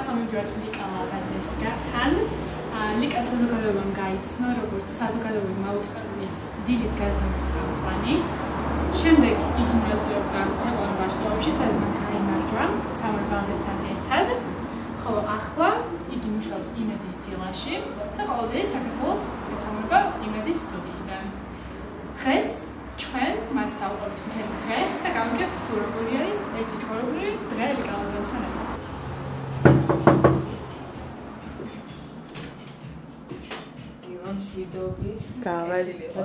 ახლა მივდივართ ლიკა ლაბაძესთან. ლიკა საზოგადოებამ გაიცნო, როგორც საზოგადოებრივი მაუწყებლის დილის გადაცემის წამყვანი. შემდეგ იგი მონაწილეობდა ცეკვავან ვარსკვლავებში, სადაც მან გაიმარჯვა სამართალდესთან ერთად. ხოლო ახლა იგი მუშაობს იმედის დილაში და ყოველდღიურად საქართველოს ესწავლება იმედის სტუდიიდან. დღეს ჩვენ მას დავუყევთ მთელი დღე და გავიგებთ თუ როგორი არის ერთი ჩვეულებრივი დღე ლიკა ლაბაძესთან ერთად. ვიდობის გამარჯვება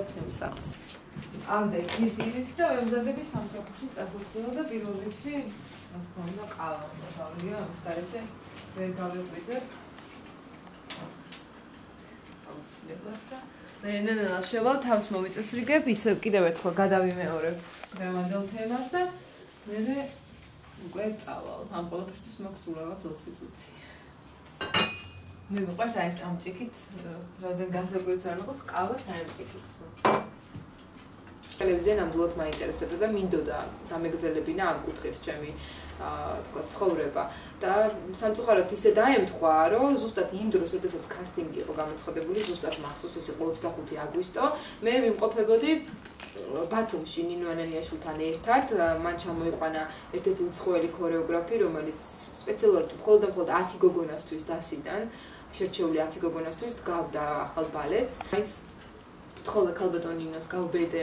ჩემს სახლს. ამდენ ქიტილის და მემზადების სამსახურში წასასვლელად და პირველ რიგში მქონდა ყავა მოსავლია ამის გარეშე ვერ გავიყვიძებ. აუცილებლად და მე ნელა შევალ თავს მომიწესრიგებ ისევ კიდევ ერთხელ გადავიმეორებ დღევანდელ თემას და მე უკვე წავალ. ამ ყველაფერთვის მაქვს სულ რაღაც 20 წუთი. მე მიყვარს აი ეს ამ ჭიქით როდენ გასაკვირს არ ნახოს ყავას აი ამ ჭიქით. ტელევიზია ნამდვილად მაინტერესებდა და მინდოდა დამეგზელებინა ამ კუთხით ჩემი თქვა ცხოვრება და სამწუხაროდ ისე დაემთხვა რომ ზუსტად იმ დროს როდესაც კასტინგი იყო გამოცხადებული ზუსტად მახსოვს ეს იყო 25 აგვისტო მე ვიმყოფებოდი ბათუმში ნინო ანანიაშვილთან ერთად მან ჩამოიყვანა ერთ-ერთი უცხოელი ქორეოგრაფი რომელიც სპეციალურად მხოლოდ 10 გოგონასთვის დასიდან შერჩეული 10 გოგონასთვის დგავდა ახალ ბალეტს. მაინც თხოვე ქალბატონინოს გავბედე,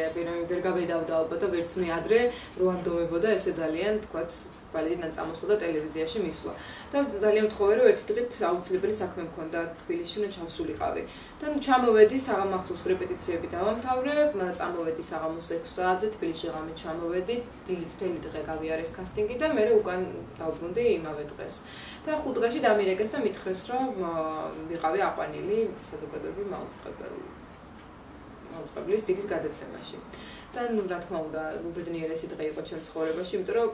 ვერ გავედავდა ალბათ და ვერც მე ადრე რო არ დოვებოდა ესე ძალიან თქვათ ბალეტიდან წამოსვლა და ტელევიზიაში მისვლა. და ძალიან ვთხოვე რომ ერთი დღით აუცილებელი საქმე მქონდა თბილისში უნდა ჩავსულიყავი. და ჩამოვედი საღამახსოვს რეპეტიციები დავამთავრე, წამოვედი საღამოს 6 საათზე თბილისში ღამით ჩამოვედი, დილით მთელი დღე გავიარეს კასტინგი და მე უკან დავბრუნდი იმავე დღეს. და 5 დღეში დამირეკეს და მითხრეს რომ ვიყავი აყვანილი საზოგადოებრივი მაუწყებლის დილის გადაცემაში. და ნუ რა თქმა უნდა, უბედნიერესი დღე იყო ჩემს ცხოვრებაში, იმიტომ რომ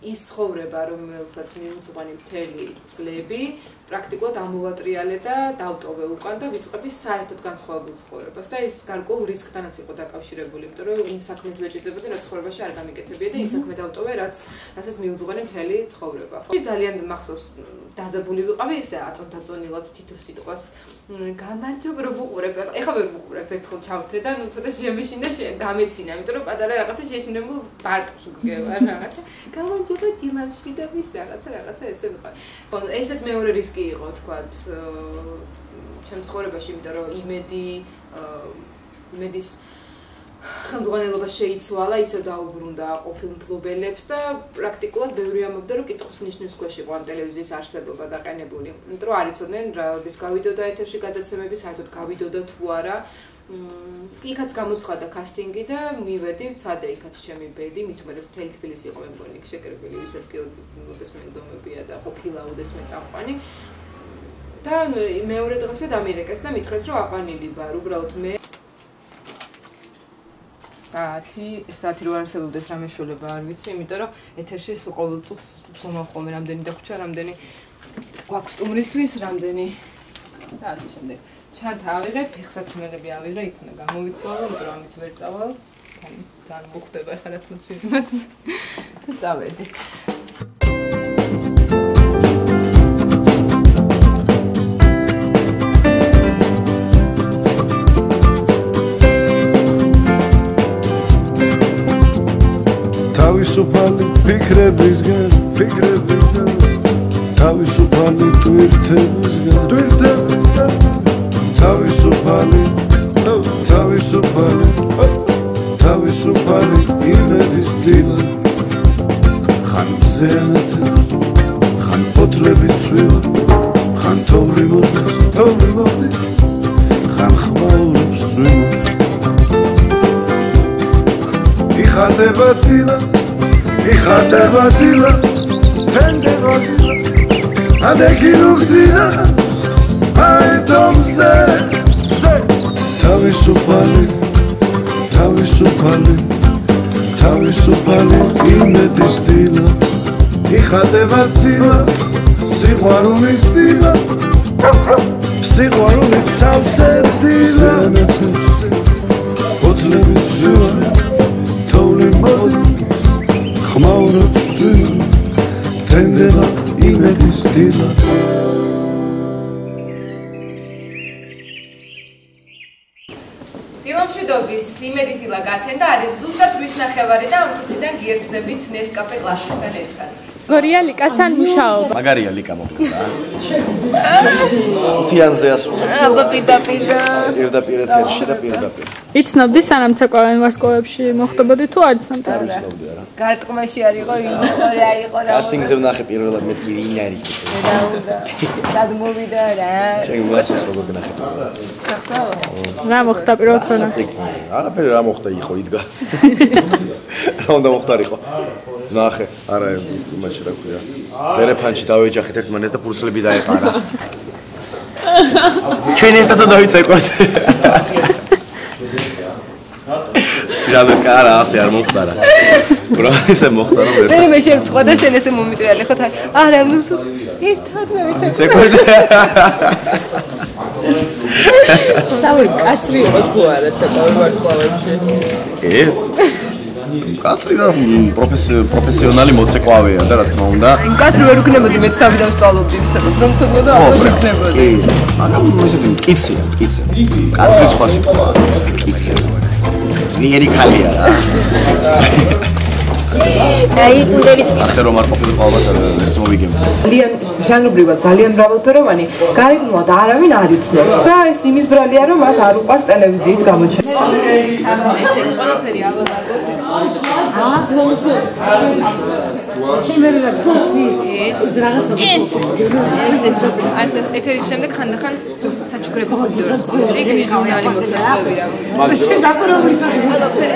ის ცხოვრება, რომელსაც მივუძღვანი მთელი წლები, პრაქტიკულად ამოვატრიალე და დავტოვე უკან და ვიწყებდი საერთოდ განსხვავებულ ცხოვრებას. და ეს გარკვეულ რისკთანაც იყო დაკავშირებული, იმიტომ რომ იმ საქმეს ვეჭირდებოდი, რაც ცხოვრებაში არ გამიკეთებია და ის საქმე დავტოვე, რასაც მივუძღვანი მთელი ცხოვრება. ხო, ძალიან მახსოვს დაძაბული ვიყავი, ესე აწონდაწონილად თითო სიტყვას გამარჯობა რომ ვუყურებ. ეხლა ვერ ვუყურებ, ერთხელ ჩავთე და ნუ ცოტა შემეშინდა გამეცინა, იმიტომ რომ პატარა რაღაცა შეშინებულ ბარტყს უგევარ რაღაცა. გამარჯობა დილამშვიდობის რაღაცა ესე ვიყავ. ხო, ესეც მეორე რისკი იყო, თქვათ, ჩემს ცხოვრებაში, იმიტომ რომ იმედის ხელმძღვანელობა შეიცვალა, ისევ დაუბრუნდა ყოფილ მფლობელებს და პრაქტიკულად ბევრი ამბობდა, რომ კითხვის ნიშნის ქვეშ იყო ამ ტელევიზიის არსებობა დაყენებული. იმიტომ რომ არ იცოდნენ, როდის გავიდოდა ეთერში გადაცემები, საერთოდ გავიდოდა თუ არა. იქაც გამოცხადა კასტინგი და მივედი, ვცადე იქაც ჩემი ბედი, მით უმეტეს მთელი თბილისი იყო მე მგონი შეკერებული, ვისაც კი ოდესმე ნდომებია და ყოფილა ოდესმე წამყვანი. და მეორე დღესვე დამირეკეს და მითხრეს, რომ აყვანილი ვარ, უბრალოდ მე საათი რო არსებობდეს რამე შულება არ ვიცი, იმიტომ რომ ეთერში ყოველ წუთს მომახვამე რამდენი დაგვჭა, რამდენი გვაქვს სტუმრისთვის, რამდენი და ასე შემდეგ. ჩანთა ავიღე, ფეხსაცმელები ავიღე, იქ უნდა გამოვიცვალო, იმიტომ რომ ამით ვერ წავალ. ძალიან მოხდება ახლა რაც მოწვიმაც და წავედით. თავისუფალი ფიქრებისგან თავისუფალი თვირთებისგან თავისუფალი იმედის დილა ხან მზენათა ხან ფოთლები ცვივა ხან თოვლი მოდის ხან ხმაურობს წვიმა იხატება დილა თენდება დილა ადეგი რუგძინა აიტომზე თავისუფალი იმედის დილა იხატება დილა სიყვარულის დილა სიყვარულით სავსე დილა ფოთლები ცვივა თოვლი მოდის ხმაურობს წვიმა თენდება იმედის დილა დილამშვიდობის იმედის დილა გათენდა არის ზუსტად თვის ნახევარი და ამ წუთიდან გიერთდებით ნესკაფე კლასიკთან ერთად. გორია ლიკასთან მუშაობა. მაგარია ლიკა მოკლდა. თიანზე ასრულებს. აბა პირდაპირ. პირდაპირ ეთერში და პირდაპირ. იცნობდი სანამ ცეკვავენ ვარსკვლავებში მოხდებოდი თუ არ იცნობდი? ვიცნობდი არა. გარტყმაში არ იყო ვინ რა იყო რა. კასტინგზე ვნახე პირველად მე ვინ არის. სად მოვიდა რა. შენ გაწეს როგორ გნახე. სახსოვ? რა მოხდა პირველ თვენა? არაფერი რა მოხდა იყო იდგა. რა უნდა მოხდარიყო? ნახე, არა იმაში რა ქვია. ბერეფანში დავეჯახეთ ერთმანეთს და ფურცლები დაეყარა. ჩვენ ერთად დავიცეკვათ. ჟანრის კარა ასე არ მოხდარა. რა ისე მოხდა რომ მე მე შემწყვა და შენ ესე მომიტრიალე ხო თან. არა ნუ ერთად დავიცეკვათ. საური კაცრი იყო თუ არა ცეკვავენ ვარსკვლავებში. ეს კაცრი რა პროფესიონალი მოცეკვავეა და რა თქმა უნდა. კაცრი ვერ უქნებოდი მეც თავიდან ვსწავლობდი ცოტა რომ ცოდნა და აღარ შექნებოდი. მაგრამ ისე მტკიცეა. კაცრი სხვა სიტყვაა. მტკიცე. ძლიერი ხალია რა. აი უნდერიც ასე რომ არ ყოფილიყო ალბათ ეს მოვიგებდი. ძალიან ჟანრობრივად ძალიან მრავალფეროვანი. გარეგნულად არავინ არ იცნობს და ეს იმის ბრალია რომ მას არ უყვარს ტელევიზიით გამოჩენა. ესე ყველაფერი ავადაგოთ. ეს ეთერის შემდეგ ხანდახან საჩუქრები ვიდეო წიგნი ჟურნალი მოსახლეები რა. მაგრამ შენ დაკურებული ყველაფერი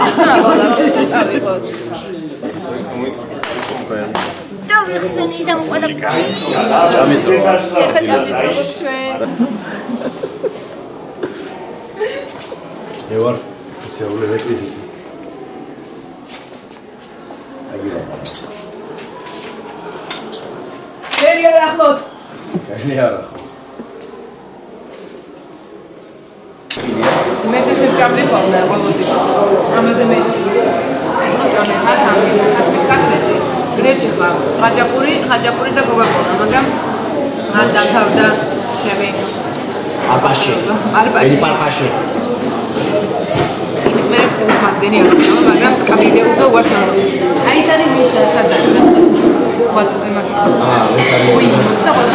ავიღოთ. დავიხსენი და ყველაფერი. ეხა ჯამის ჩვენ. ევარ ისეული რეკვიზიტი. შენი არ ახლოთ. შენი არ ახლოთ. მე ეს ჯამი ხოლმე ყოველთვის. ამაზე მე ჯამი ხათამის კატლეტი. გრეჭება, ხაჭაპური და გოგაკონა, მაგრამ არ დათავდა ჩემი არბაში. პარპაში. იმის მერე ვცდილობ მათგენი არ ვიყო, მაგრამ კაბინეუზე უარს არ ვიყო. აი ეს არის მიშა სადაც ვატო იმაში. ой, что вот.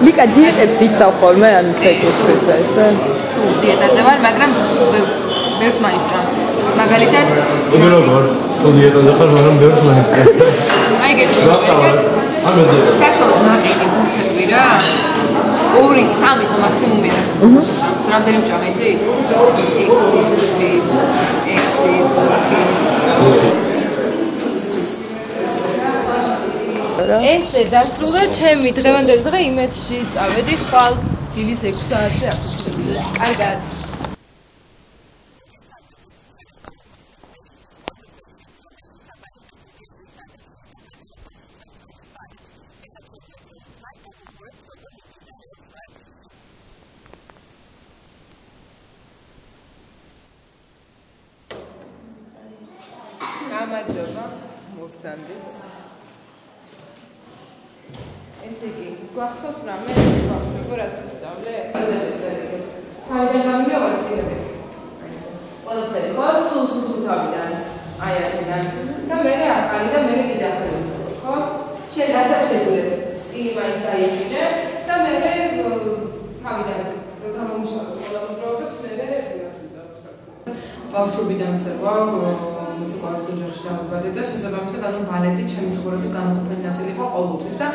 ლიკა დიეტებს იცავ ხოლმე ან ცეკვისთვის და ესე? სულ დიეტაზე ვარ, მაგრამ ბევრს მაისჭამ. მაგალითად, როგორ? თუ დიეტაზე ხარ, მაგრამ ბევრს მაისჭამ. აი გეტყვი. საშუალოდ ნახევარი ბუნთები რა. 2-3 ხო მაქსიმუმია. ჭამს, რამდენი მჭამ იცი? 6 ესე დასრულდა ჩემი დღევანდელი დღე იმედში წავედი ხვალ დილის 6 საათზე აქ. კარგად. გამარჯობა, მოგწანდით. ესე იგი, გვახსოვს რამე ბავშვებო რაც ვისწავლე? თავიდან გამიგავარ წინადე. ყველაფერი ხო? სულ თავიდან. აი აქედან. და მე ახალი და მე კიდე ახალი. ხო? შენ რასაც შეძლებ სტილი მაინც დაიჭირე და მე თავიდან გამომუშავე ყველა მოძრაობებს მე ვიას ვიზავთ. ბავშვობიდან ვცეკვავ მუსიკალურ ოჯახში დავიბადე და შესაბამისად ანუ ბალეტი ჩემი ცხოვრების განუყოფელი ნაწილი იყო ყოველთვის და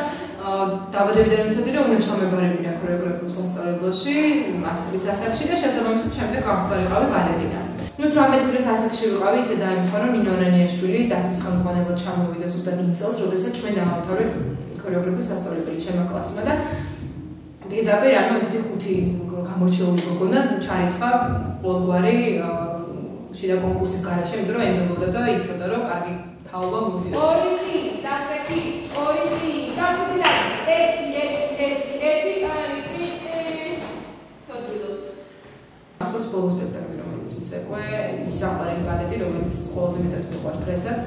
დაბადებიდან ვიცოდი რომ უნდა ჩამებარებინა ქორეოგრაფიულ სასწავლებლოში 10 წლის ასაკში და შესაბამისად შემდეგ გამხდარიყავი ბალერინა. ნუ 18 წლის ასაკში ვიყავი ისე დაემთხვა რომ ნინო ანანიაშვილი დასის ხელმძღვანელად ჩამოვიდა ზუსტად იმ წელს როდესაც ჩვენ დავამთავრეთ ქორეოგრაფიულ სასწავლებელი ჩემმა კლასმა და პირდაპირ ანუ ესეთი 5 გამორჩეული გოგონა ჩარიცხა ყოველგვარი შიდა კონკურსის გარეშე, იმიტომ რომ ემდებოდა და იცოდა რომ კარგი თაობა მოდიოდა. 2 წი, დაწეკი, 2 წი, დაწეკი, 1 ცოდვილობთ. ასოს ბოლოს სპექტაკლი, რომელიც ვიცეკვე, ის საყვარელი ბალეტი, რომელიც ყველაზე მეტად მიყვარს დღესაც.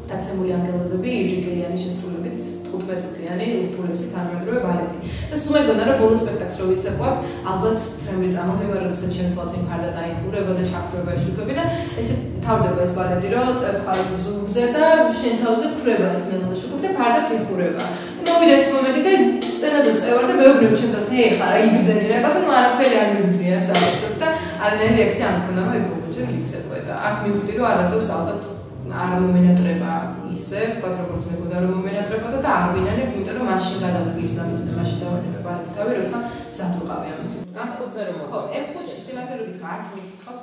დაცემული ანგელოზები ირჟიკელიანი შესრულებით 15 წუთიანი ურთულესი თანამედროვე ბალეტი. და სულ მეგონა რომ ბოლო სპექტაკლს რო ვიცეკვავ, ალბათ ცრემლი წამომივა, როდესაც ჩემ თვალწინ ფარდა დაიხურება და ჩაქრება ეშუქები და ესე თავდება ეს ბალეტი, რომ წევხარ ზურგზე და შენ თავზე ქრება ეს მელოდია და ფარდაც იხურება. მოვიდა ეს მომენტი და სცენაზე წევარ და მეუბნები ჩემ თავს, ჰეი ხარა იგძენი რა, ასე ნუ არაფერი არ მიგზნია საერთოდ და არანაირი რეაქცია არ მქონდა, აი ბოლოჯერ ვიცეკვე და აქ მივხვდი რომ არასდროს ალბათ არ მომენატრება ისე, ვთქვათ როგორც მეგონა რომ მომენატრებოდა და არ ვინანებ, იმიტომ რომ მაშინ გადავდგე ისლამით და მაშინ დავანებე ბალეტს თავი, როცა მზად ვიყავი ამისთვის. F5-ზე რომ ხო, F5-ში სიმართლე რომ გითხრა, არც მიკითხავს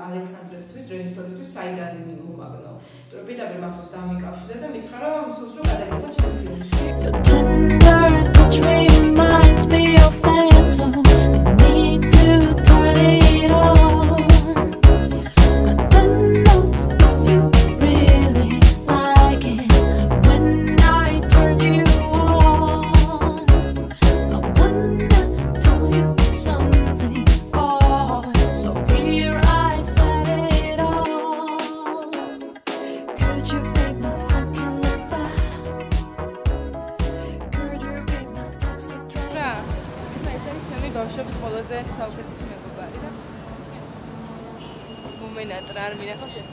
ალექსანდრესთვის, რეჟისორისთვის საიდან მომაგნო. იმიტომ რომ პირდაპირ მახსოვს დამიკავშირდა და მითხრა რომ სულს რომ გადაგიხო ჩემი ფილმში. Your tender touch reminds me of that song. I need to turn it on. I don't know if you really like it when I turn you on. I wanna tell you something, boy. So here I said it all. Could you be my funky lover? Could you be my taxi driver? ჩემი ბავშვობის ყველაზე საუკეთესო მეგობარი და მომენატრა არ მინახავს შენ